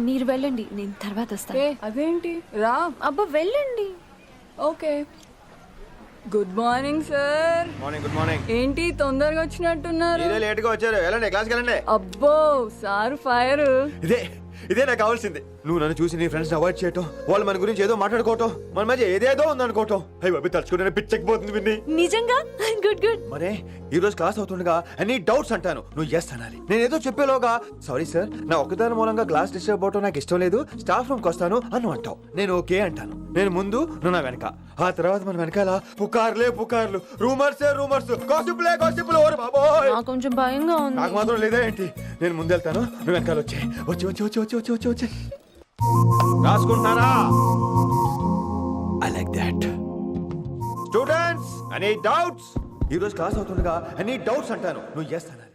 మీరు వెళ్ళండి, నేను తర్వాత వస్తాను. ఏ అదేంటి రా. అబ్బా వెళ్ళండి. Okay. Good morning sir. Morning. Good morning. ఏంటి తొందరగా వచ్చినట్టున్నారు? మీరే లేట్ గా వచ్చారు. వెళ్ళండి, క్లాస్కి వెళ్ళండి. అబ్బో సార్ ఫైర్. ఇదే నాకు కావాల్సింది. నువ్వు నన్ను చూసి నీ ఫ్రెండ్స్ అవాయిడ్ చేయటం, వాళ్ళు మన గురించి ఏదో మాట్లాడుకోవటం, మన మధ్య ఏదేదో ఉందనుకోవటం. అయ్యి బాబీ తలుచుకుంటే పిచ్చెక్కిపోతుంది విన్ని. నిజంగా గుడ్ గుడ్. మరే ఈ రోజు క్లాస్ అవుతుండగా ఎనీ డౌట్స్ అంటాను, నువ్వు ఎస్ అనాలి. నేను ఏదో చెప్పేలోగా సారీ సార్, నా ఒకదాని మూలంగా క్లాస్ డిస్టర్బ్ అవటం నాకు ఇష్టం లేదు, స్టాఫ్ రూమ్కి వస్తాను అని అంటావు. నేను ఓకే అంటాను. నేను ముందు, నువ్వు నా వెనక. ఆ తర్వాత మన వెనకాల పుకార్లు, రూమర్స్, గాసిప్లే. ఓరే బాబోయ్, నాకు కొంచెం భయంగా ఉంది. నాకు మాత్రం లేదా ఏంటి? నేను ముందెళ్తాను, నువ్వు వెనకాల వచ్చి రాసుకుంటున్నారా? I like that. Students, any doubts? ఈ రోజు క్లాస్ అవుతుండగా ఎనీ డౌట్స్ అంటాను, నువ్వు ఎస్ అనాలి.